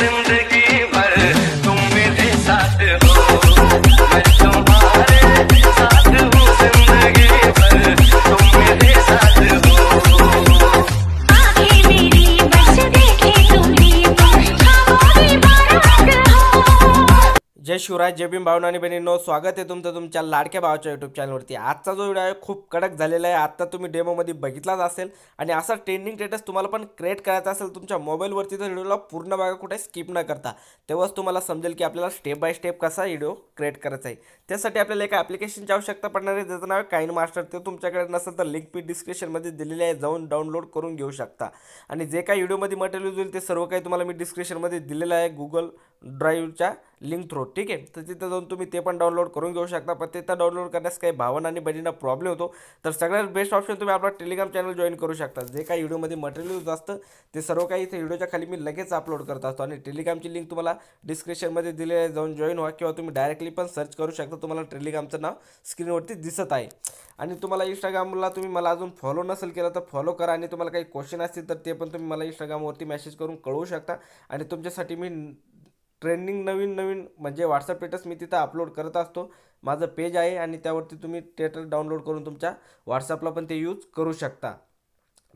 जिंदगी भर तुम मेरे साथ हो, मैं तुम्हारे साथ हूँ जिंदगी भर तुम मेरे साथ हो। आंखें मेरी बस देखे तुम्हें हमारी बारात हो। जय शिवराज, जय भीम भावना आणि बहिणींनो, स्वागत आहे तुमचं तुमच्या लाडक्या भावाच्या यूट्यूब चॅनलवरती। आजचा जो व्हिडिओ आहे खूप कडक झालेला आहे, आता तुम्ही डेमोमध्ये बघितलाच असेल। आणि असा ट्रेंडिंग स्टेटस तुम्हाला पण क्रिएट करायचा असेल तुमच्या मोबाईलवरती तर व्हिडिओला पूर्ण बघा, कुठे स्किप न करता, तेव्हाच तुम्हाला समजेल की आपल्याला स्टेप बाय स्टेप कसा व्हिडिओ क्रिएट करायचा आहे। त्यासाठी आपल्याला एका ॲप्लिकेशनची आवश्यकता पडणार आहे, ज्याचं नाव आहे काइनमास्टर। ते तुमच्याकडे नसेल तर लिंक मी डिस्क्रिप्शनमध्ये दिलेली आहे, जाऊन डाउनलोड करून घेऊ शकता। आणि जे काही व्हिडिओमध्ये मटेरियल यूज होईल ते सर्व काही तुम्हाला मी डिस्क्रिप्शनमध्ये दिलेलं आहे गुगल ड्राईव्हच्या लिंक थ्रू, ठीक आहे। तर तिथं जाऊन तुम्ही ते पण डाउनलोड करून घेऊ शकता। पण तिथं डाउनलोड करण्यास काही भावना आणि बहिणींना प्रॉब्लेम होतो, तर सगळ्यात बेस्ट ऑप्शन तुम्ही आपला टेलिग्राम चॅनल जॉईन करू शकता। जे काही व्हिडिओमध्ये मटेरियल यूज असतं ते सर्व काही इथे व्हिडिओच्या खाली मी लगेच अपलोड करत असतो। आणि टेलिग्रामची लिंक तुम्हाला डिस्क्रिप्शनमध्ये दिलेली आहे, जाऊन जॉईन व्हा, किंवा तुम्ही डायरेक्टली पण सर्च करू शकता, तुम्हाला टेलिग्रामचं नाव स्क्रीनवरती दिसत आहे। आणि तुम्हाला इंस्टाग्रामला तुम्ही मला अजून फॉलो नसेल केलं तर फॉलो करा। आणि तुम्हाला काही क्वेश्चन असतील तर ते पण तुम्ही मला इंस्टाग्रामवरती मेसेज करून कळवू शकता। आणि तुमच्यासाठी मी ट्रेंडिंग नवीन म्हणजे व्हॉट्सअप स्टेटस मी तिथं अपलोड करत असतो। माझं पेज आहे आणि त्यावरती तुम्ही स्टेटस डाउनलोड करून तुमच्या व्हॉट्सअपला पण ते यूज करू शकता।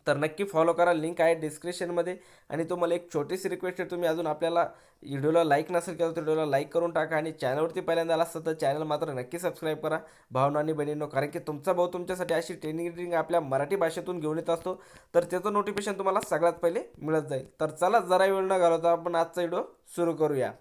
तर नक्की फॉलो करा, लिंक आहे डिस्क्रिप्शनमध्ये। आणि तुम्हाला एक छोटीशी रिक्वेस्ट आहे, तुम्ही अजून आपल्याला व्हिडिओला लाईक नसेल केलं तर व्हिडिओला लाईक करून टाका। आणि चॅनलवरती पहिल्यांदा आला असतं तर चॅनल मात्र नक्की सबस्क्राईब करा भावना आणि बहिणींनो, कारण की तुमचा भाऊ तुमच्यासाठी अशी ट्रेनिंग आपल्या मराठी भाषेतून घेऊन येत असतो, तर त्याचं नोटिफिकेशन तुम्हाला सगळ्यात पहिले मिळत जाईल। तर चला, जरा वेळ न घालवता आपण आजचा व्हिडिओ सुरू करूया।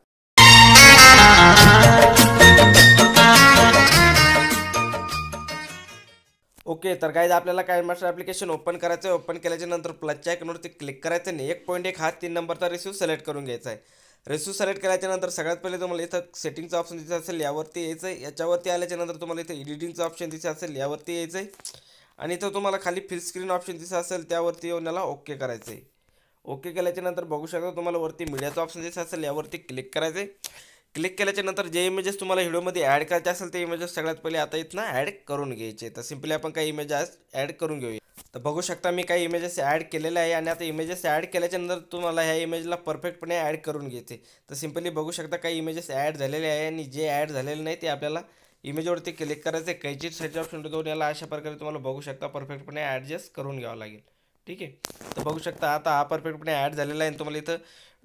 ओके, तर गाइज आपल्याला काइनमास्टर ॲप्लिकेशन ओपन करायचं आहे। ओपन केल्याच्या नंतर प्लसच्या आयकॉनवरती क्लिक करायचं आणि 1.1 हा 3 नंबरचा रेशो सिलेक्ट करून घ्यायचा आहे। रेशो सिलेक्ट केल्याच्या नंतर सगळ्यात पहिले तुम्हाला इथं सेटिंगचा ऑप्शन दिसत असेल, यावरती यायचं आहे। याच्यावरती आल्याच्या नंतर तुम्हाला इथं एडिटिंगचं ऑप्शन दिसत असेल, यावरती यायचं आहे। आणि इथं तुम्हाला खाली फिल स्क्रीन ऑप्शन दिसत असेल, त्यावरती येऊन याला ओके करायचं आहे। ओके केल्याच्या नंतर बघू शकता तुम्हाला वरती मीडियाचा ऑप्शन दिसत असेल, यावरती क्लिक करायचं आहे। क्लिक केल्याच्या नंतर जे इमेजेस तुम्हाला व्हिडिओमध्ये ॲड करायचे असेल ते इमेजेस सगळ्यात पहिले आता इथनं ॲड करून घ्यायचे। तर सिम्पली आपण काही इमेजेस ॲड करून घेऊया। तर बघू शकता मी काही इमेजेस ॲड केलेले आहे। आणि आता इमेजेस ॲड केल्याच्या नंतर तुम्हाला ह्या इमेजला परफेक्टपणे ॲड करून घ्यायचे। तर सिम्पली बघू शकता काही इमेजेस ॲड झालेले आहे, आणि जे ॲड झालेले नाही ते आपल्याला इमेजवरती क्लिक करायचं आहे। कैची साईडच्या ऑप्शन घेऊन याला अशा प्रकारे तुम्हाला बघू शकता परफेक्टपणे ॲडजस्ट करून घ्यावं लागेल, ठीक आहे। तर बघू शकता आता हा परफेक्टपणे ॲड झालेला आहे। तुम्हाला इथं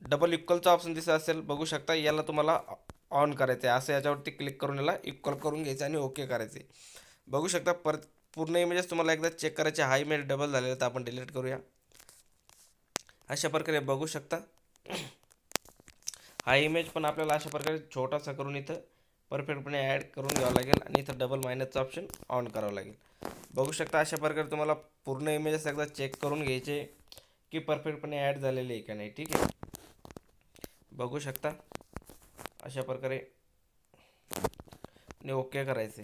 डबल इक्वलचा ऑप्शन दिसत असेल, बघू शकता याला तुम्हाला ऑन करायचं आहे। असं याच्यावरती क्लिक करून याला इक्वल करून घ्यायचं आणि ओके करायचे। बघू शकता परत पूर्ण इमेजेस तुम्हाला एकदा चेक करायचे। हा इमेज डबल झालेला तर आपण डिलीट करूया। अशा प्रकारे बघू शकता हा इमेज पण आपल्याला अशा प्रकारे छोटासा करून इथं परफेक्टपणे ॲड करून घ्यावं लागेल। आणि इथं डबल मायनसचं ऑप्शन ऑन करावं लागेल। बघू शकता अशा प्रकारे तुम्हाला पूर्ण इमेजेस एकदा चेक करून घ्यायचे की परफेक्टपणे ॲड झालेले आहे का नाही, ठीक आहे। बघू शकता अशा प्रकारे आणि ओके करायचे।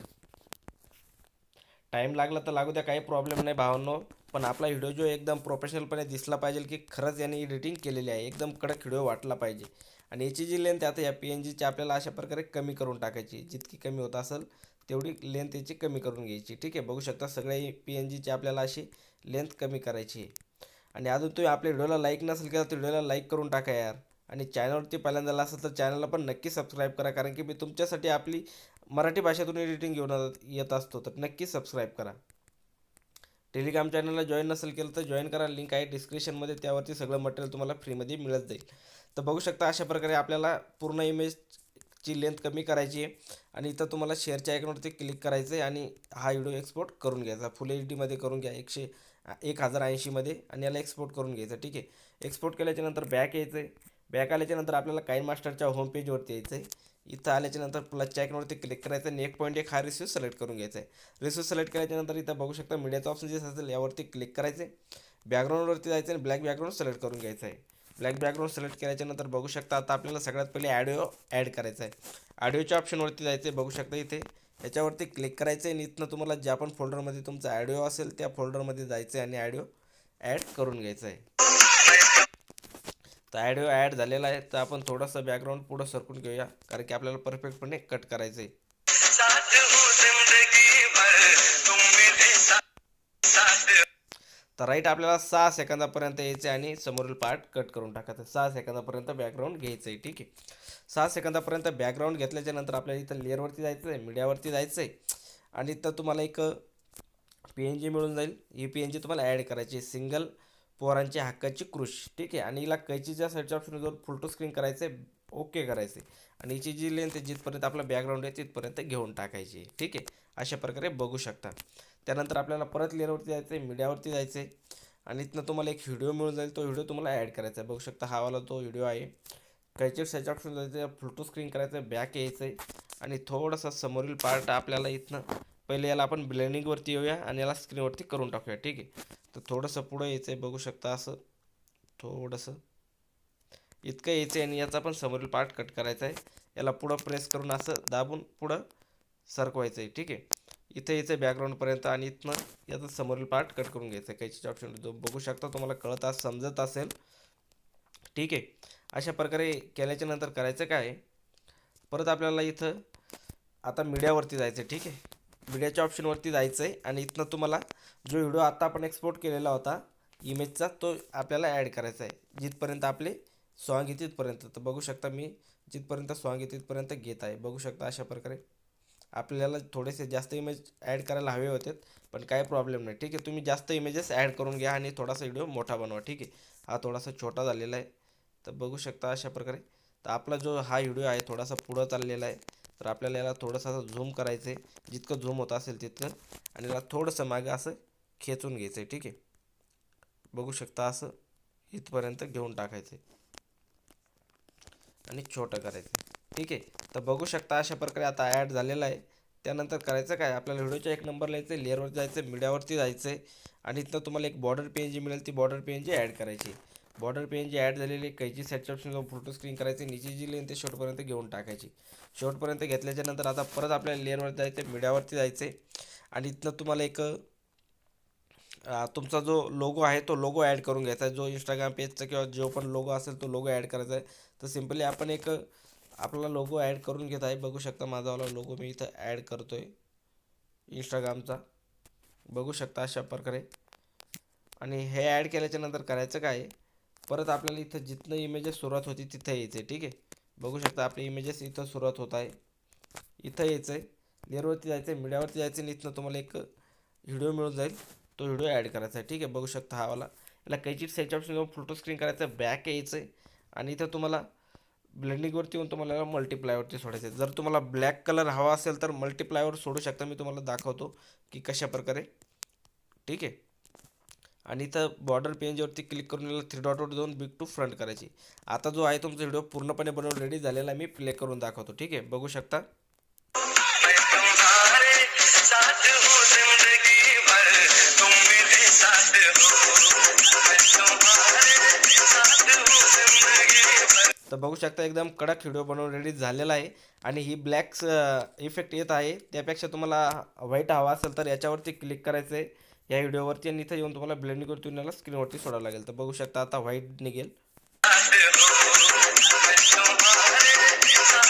टाईम लागला तर लागू द्या, काही प्रॉब्लेम नाही भावांनो, पण आपला व्हिडिओ जो एकदम प्रोफेशनलपणे दिसला पाहिजे की खरंच याने एडिटिंग केलेली आहे, एकदम कडक व्हिडिओ वाटला पाहिजे। आणि याची जी लेंथ आता या PNGची आपल्याला अशा प्रकारे कमी करून टाकायची, जितकी कमी होत असेल तेवढी लेंथ याची कमी करून घ्यायची, ठीक आहे। बघू शकता सगळे PNGची आपल्याला अशी लेंथ कमी करायची आहे। आणि अजून तुम्ही आपल्या व्हिडिओला लाईक नसेल केलं तर व्हिडिओला लाईक करून टाका यार। आणि चॅनलवरती पहिल्यांदा आला असेल तर चॅनलला पण नक्की सबस्क्राईब करा, कारण की मी तुमच्यासाठी आपली मराठी भाषेतून एडिटिंग घेऊन येत असतो, तर नक्की सबस्क्राईब करा। टेलिग्राम चॅनलला जॉईन नसेल केलं तर जॉईन करा, लिंक आहे डिस्क्रिप्शनमध्ये, त्यावरती सगळं मटेरियल तुम्हाला फ्रीमध्ये मिळत जाईल। तर बघू शकता अशा प्रकारे आपल्याला पूर्ण इमेजची लेंथ कमी करायची आहे। आणि इथं तुम्हाला शेअरच्या आयकॉनवरती क्लिक करायचं आहे आणि हा व्हिडिओ एक्सपोर्ट करून घ्यायचा। फुल HD करून घ्या 1080मध्ये आणि याला एक्सपोर्ट करून घ्यायचं, ठीक आहे। एक्सपोर्ट केल्याच्या नंतर बॅक यायचं आहे। बॅक आल्याच्या नंतर आपल्याला काइनमास्टरच्या होम पेजवरती यायचं आहे। इथं आल्याच्या नंतर प्लसच्या आयकॉनवरती क्लिक करायचं आणि 1.1 हा रेशो सिलेक्ट करून घ्यायचा आहे। रेशो सिलेक्ट केल्याच्या नंतर इथं बघू शकता मीडियाचा ऑप्शन जे असेल यावरती क्लिक करायचं आहे। बॅकग्राऊंडवरती जायचं आणि ब्लॅक बॅकग्राऊंड सिलेक्ट करून घ्यायचं आहे। ब्लॅक बॅकग्राऊंड सिलेक्ट केल्याच्या नंतर बघू शकता आता आपल्याला सगळ्यात पहिले ऑडिओ ॲड करायचा आहे। ऑडिओच्या ऑप्शनवरती जायचं आहे, बघू शकता इथे याच्यावरती क्लिक करायचं आहे। आणि इथनं तुम्हाला ज्या पण फोल्डरमध्ये तुमचा ऑडिओ असेल त्या फोल्डरमध्ये जायचं आहे आणि ऑडिओ ॲड करून घ्यायचं आहे। तर ऑडिओ ॲड झालेला आहे, तर आपण थोडंसं बॅकग्राऊंड पुढं सरकून घेऊया, कारण की आपल्याला परफेक्टपणे कट करायचं आहे। तर राईट आपल्याला 6 सेकंदापर्यंत यायचं आणि समोरील पार्ट कट करून टाकायचं. 6 सेकंदापर्यंत बॅकग्राऊंड घ्यायचं आहे. ठीक आहे. 6 सेकंदापर्यंत बॅकग्राऊंड घेतल्याच्या नंतर आपल्याला इथं लेअरवरती जायचं आहे, मीडियावरती जायचं आहे आणि इथं तुम्हाला एक PNG मिळून जाईल. ही PNG तुम्हाला ॲड करायची आहे. सिंगल पोरांच्या हक्काची कृष. ठीक आहे. आणि हिला कैचीच्या साईडच्या ऑप्शनवर फुल टू स्क्रीन करायचं आहे, ओके करायचं आहे आणि हिची जी लेंथ आहे जिथपर्यंत आपला बॅकग्राऊंड आहे तिथपर्यंत घेऊन टाकायची आहे. ठीक आहे. अशा प्रकारे बघू शकता. त्यानंतर आपल्याला परत लेअरवरती जायचं आहे, मीडियावरती जायचं आहे आणि इथनं तुम्हाला एक व्हिडिओ मिळून जाईल. तो व्हिडिओ तुम्हाला ॲड करायचा आहे. बघू शकता हा वाला तो व्हिडिओ आहे. कैची साईडच्या ऑप्शन जायचं आहे, फुल टू स्क्रीन करायचं आहे, बॅक यायचं आहे आणि थोडासा समोरील पार्ट आपल्याला इथनं पहिले याला आपण ब्लेंडिंगवरती येऊया आणि याला स्क्रीनवरती करून टाकूया. ठीक आहे. तर थोडंसं पुढं यायचं आहे. बघू शकता असं थोडंसं इतकं यायचं आहे आणि याचा पण समोरील पार्ट कट करायचा आहे. याला पुढं प्रेस करून असं दाबून पुढं सरकवायचं आहे. ठीक आहे. इथं यायचं आहे बॅकग्राऊंडपर्यंत आणि इथनं याचा समोरील पार्ट कट करून घ्यायचं आहे. कैचीच्या ऑप्शन जो बघू शकता तुम्हाला समजत असेल. ठीक आहे. अशा प्रकारे केल्याच्या नंतर करायचं काय, परत आपल्याला इथं आता मीडियावरती जायचं आहे. ठीक आहे. मीडियाच्या ऑप्शनवरती जायचं आहे आणि इथनं तुम्हाला जो व्हिडिओ आता आपण एक्सपोर्ट केलेला होता इमेजचा तो आपल्याला ॲड करायचा आहे. जिथपर्यंत आपले सॉन्ग आहे तिथपर्यंत. तर बघू शकता मी जिथपर्यंत सॉन्ग आहे तिथपर्यंत घेत आहे. बघू शकता अशा प्रकारे आपल्याला थोडेसे जास्त इमेज ॲड करायला हवे होते पण काही प्रॉब्लेम नाही. ठीक आहे. तुम्ही जास्त इमेजेस ॲड करून घ्या आणि थोडासा व्हिडिओ मोठा बनवा. ठीक आहे. हा थोडासा छोटा झालेला आहे. तर बघू शकता अशा प्रकारे. तर आपला जो हा व्हिडिओ आहे थोडासा पुढं चाललेला आहे. तर आपल्याला याला थोडंसं असं झूम करायचं आहे, जितकं झूम होत असेल तितकं आणि याला थोडंसं मागं असं खेचून घ्यायचं आहे. ठीक आहे. बघू शकता असं इथपर्यंत घेऊन टाकायचं आहे आणि छोटं करायचं आहे. ठीक आहे. तर बघू शकता अशा प्रकारे आता ॲड झालेला आहे. त्यानंतर करायचं काय, आपल्याला व्हिडिओच्या एक नंबरला यायचं आहे, लेअरवरती जायचं आहे, मीडियावरती जायचं आहे आणि इथं तुम्हाला एक बॉर्डर PNG मिळेल. ती बॉर्डर PNG ॲड करायची. बॉर्डर PNG ॲड झालेली कैची सेटच्या ऑप्शन फोटो स्क्रीन करायची. निची जी लेन ते शेवटपर्यंत घेऊन टाकायची. शेवटपर्यंत घेतल्याच्या नंतर आता परत आपल्याला लेअरवरती जायचं आहे, मीडियावरती जायचं आहे आणि इथनं तुम्हाला एक तुमचा जो लोगो आहे तो लोगो ॲड करून घ्यायचा आहे. जो इंस्टाग्राम पेजचा किंवा जो पण लोगो असेल तो लोगो ॲड करायचा आहे. तर सिम्पली आपण एक आपला लोगो ॲड करून घेत आहे. बघू शकता माझावाला लोगो मी इथं ॲड करतो आहे इंस्टाग्रामचा. बघू शकता अशा प्रकारे. आणि हे ॲड केल्याच्या नंतर करायचं काय, परत आपल्याला इथं जिथनं इमेजेस सुरुवात होती तिथं यायचं आहे. ठीक आहे. बघू शकता आपले इमेजेस इथं सुरुवात होत आहे. इथं यायचं आहे, लेअरवरती जायचं आहे, मीडियावरती जायचं आणि इथनं तुम्हाला एक व्हिडिओ मिळून जाईल. तो व्हिडिओ ॲड करायचा आहे. ठीक आहे. बघू शकता हा वाला. याला कैची साईडच्या ऑप्शन घेऊन फोटो स्क्रीन करायचं आहे, बॅक यायचं आहे आणि इथं तुम्हाला ब्लेंडिंगवरती येऊन तुम्हाला मल्टिप्लायवरती सोडायचं आहे. जर तुम्हाला ब्लॅक कलर हवा असेल तर मल्टिप्लायवर सोडू शकता. मी तुम्हाला दाखवतो की कशा प्रकारे. ठीक आहे. आणि इथं बॉर्डर PNGवरती क्लिक करून याला 3 डॉटवर जाऊन बिग टू फ्रंट करायची. आता जो आहे तुमचा व्हिडिओ पूर्णपणे बनवून रेडी झालेला आहे. मी प्ले करून दाखवतो. ठीक आहे. बघू शकता. मैं तुम्हारे साथ हूँ जिंदगी भर, तुम मेरे साथ हो, मैं तुम्हारे साथ हूँ जिंदगी भर. तर बघू शकता एकदम कडक व्हिडिओ बनवून रेडी झालेला आहे आणि ही ब्लॅक इफेक्ट येत आहे. त्यापेक्षा तुम्हाला व्हाईट हवा असेल तर याच्यावरती क्लिक करायचं आहे या व्हिडिओवरती आणि इथं येऊन तुम्हाला ब्लेंडिंगवरती येऊन याला स्क्रीनवरती सोडावं लागेल. तर बघू शकता आता व्हाईट निघेल.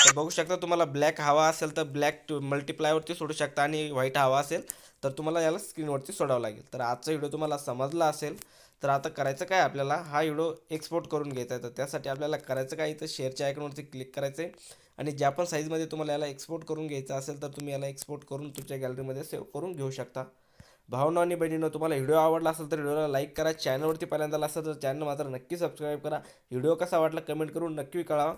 तर बघू शकता तुम्हाला ब्लॅक हवा असेल तर ब्लॅक मल्टिप्लायवरती सोडू शकता आणि व्हाईट हवा असेल तर तुम्हाला याला स्क्रीनवरती सोडावं लागेल. तर आजचा व्हिडिओ तुम्हाला समजला असेल. तर आता करायचं काय, आपल्याला हा व्हिडिओ एक्सपोर्ट करून घ्यायचा आहे. तर त्यासाठी आपल्याला करायचं काय, इथं शेअरच्या आयकॉनवरती क्लिक करायचं आहे आणि ज्या पण साईजमध्ये तुम्हाला याला एक्सपोर्ट करून घ्यायचं असेल तर तुम्ही याला एक्सपोर्ट करून तुमच्या गॅलरीमध्ये सेव्ह करून घेऊ शकता. भावना आणि बहिणीनं तुम्हाला व्हिडिओ आवडला असेल तर व्हिडिओला लाईक करा. चॅनलवरती पहिल्यांदा असेल तर चॅनल मात्र नक्की सबस्क्राईब करा. व्हिडिओ कसा वाटला कमेंट करून नक्की कळवा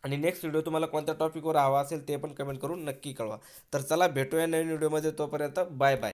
आणि नेक्स्ट व्हिडिओ तुम्हाला कोणत्या टॉपिकवर हवा असेल ते पण कमेंट करून नक्की कळवा. तर चला भेटूया नवीन व्हिडिओमध्ये. तोपर्यंत बाय बाय.